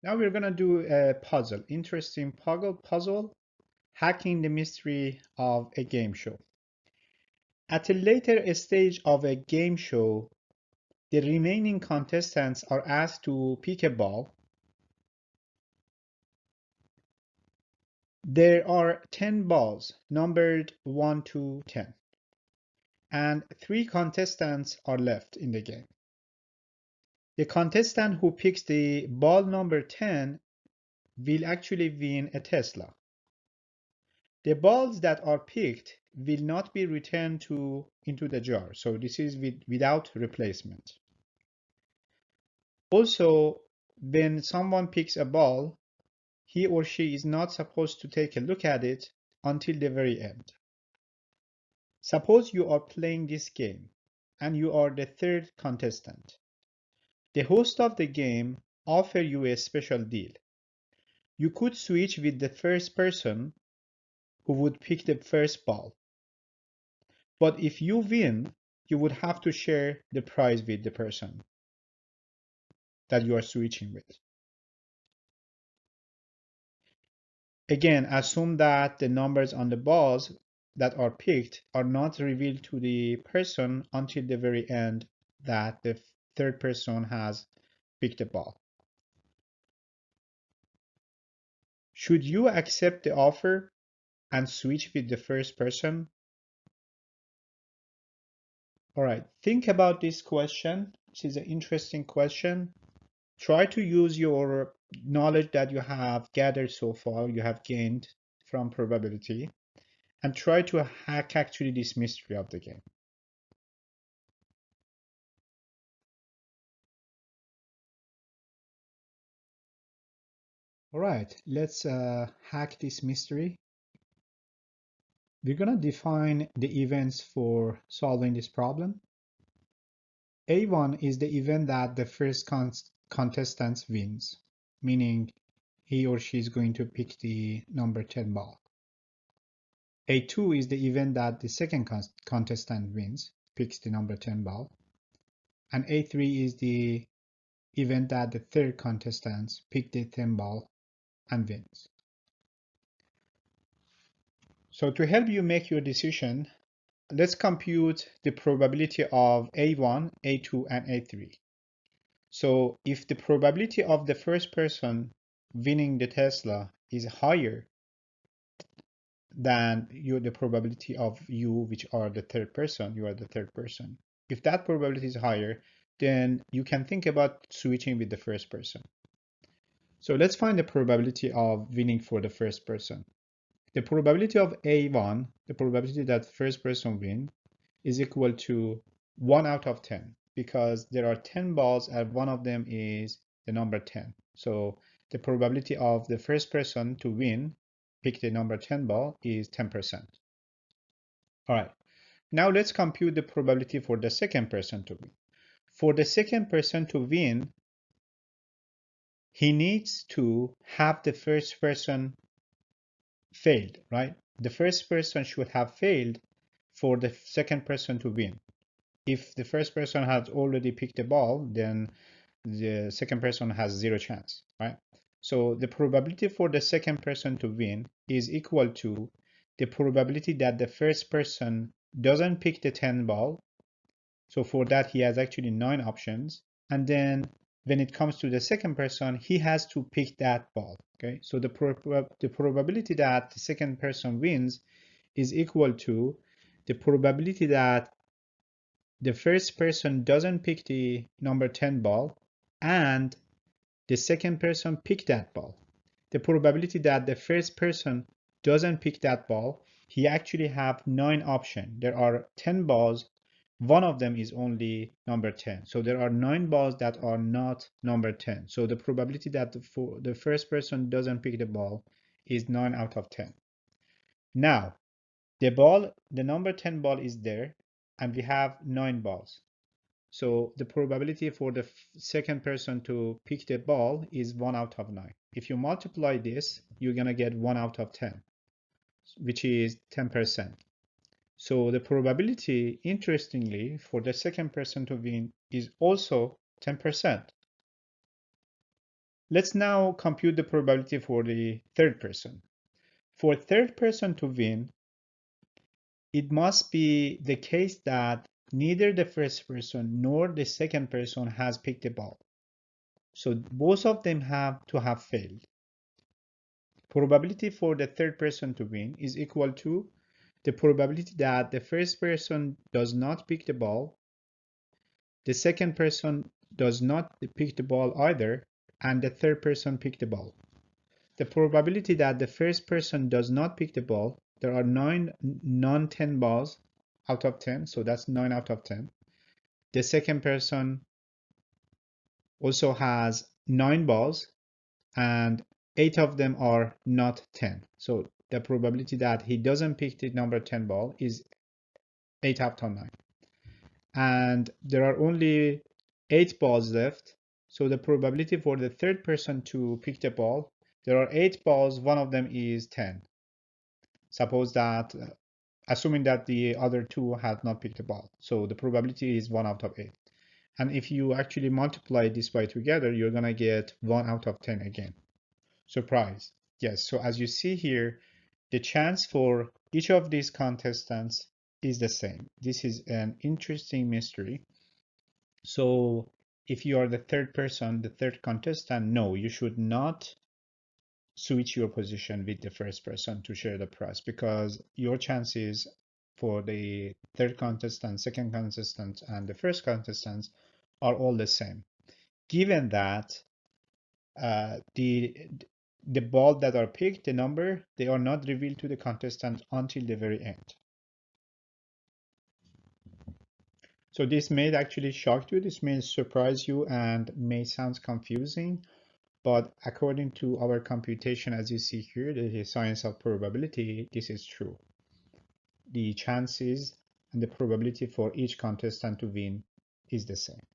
Now we're gonna do a puzzle, interesting puzzle, hacking the mystery of a game show. At a later stage of a game show, the remaining contestants are asked to pick a ball. There are 10 balls, numbered 1 to 10, and 3 contestants are left in the game. The contestant who picks the ball number 10 will actually win a Tesla. The balls that are picked will not be returned into the jar. So this is without replacement. Also, when someone picks a ball, he or she is not supposed to take a look at it until the very end. Suppose you are playing this game and you are the third contestant. The host of the game offers you a special deal. You could switch with the first person who would pick the first ball. But if you win, you would have to share the prize with the person that you are switching with. Again, assume that the numbers on the balls that are picked are not revealed to the person until the very end that the third person has picked the ball. Should you accept the offer and switch with the first person? All right, think about this question. This is an interesting question. Try to use your knowledge that you have gathered so far, you have gained from probability, and try to hack actually this mystery of the game. All right, let's hack this mystery. We're going to define the events for solving this problem. A1 is the event that the first contestant wins, meaning he or she is going to pick the number 10 ball. A2 is the event that the second contestant wins, picks the number 10 ball. And A3 is the event that the third contestant pick the 10 ball and wins. So to help you make your decision, let's compute the probability of A1, A2, and A3. So if the probability of the first person winning the Tesla is higher than the probability of you, which are the third person, you are the third person. If that probability is higher, then you can think about switching with the first person. So let's find the probability of winning for the first person. The probability of A1, the probability that first person win, is equal to 1 out of 10 because there are 10 balls and one of them is the number 10. So the probability of the first person to win, pick the number 10 ball, is 10%. All right, now let's compute the probability for the second person to win. For the second person to win, he needs to have the first person failed, right? The first person should have failed for the second person to win. If the first person has already picked the ball, then the second person has zero chance, right? So the probability for the second person to win is equal to the probability that the first person doesn't pick the 10 ball. So for that, he has actually 9 options. And then when it comes to the second person, he has to pick that ball. Okay, so the probability that the second person wins is equal to the probability that the first person doesn't pick the number 10 ball and the second person pick that ball. The probability that the first person doesn't pick that ball, he actually have 9 options. There are 10 balls. One of them is only number 10. So there are 9 balls that are not number 10. So the probability that the first person doesn't pick the ball is 9 out of 10. Now, the number 10 ball is there, and we have 9 balls. So the probability for the second person to pick the ball is 1 out of 9. If you multiply this, you're going to get 1 out of 10, which is 10%. So the probability, interestingly, for the second person to win is also 10%. Let's now compute the probability for the third person. For third person to win, it must be the case that neither the first person nor the second person has picked the ball. So both of them have to have failed. Probability for the third person to win is equal to the probability that the first person does not pick the ball, the second person does not pick the ball either, and the third person pick the ball. The probability that the first person does not pick the ball, there are 9 non-10 balls out of 10, so that's 9 out of 10. The second person also has 9 balls, and 8 of them are not 10. So the probability that he doesn't pick the number 10 ball is 8 out of 9. And there are only 8 balls left. So the probability for the third person to pick the ball, there are 8 balls, one of them is 10. Suppose that, assuming that the other 2 have not picked the ball. So the probability is 1 out of 8. And if you actually multiply this by together, you're gonna get 1 out of 10 again. Surprise. Yes, so as you see here, the chance for each of these contestants is the same. This is an interesting mystery. So if you are the third person, the third contestant, no, you should not switch your position with the first person to share the prize, because your chances for the third contestant, second contestant, and the first contestant are all the same. Given that the ball that are picked, the number, they are not revealed to the contestant until the very end. So this may actually shock you, this may surprise you and may sound confusing, but according to our computation, as you see here, the science of probability, this is true. The chances and the probability for each contestant to win is the same.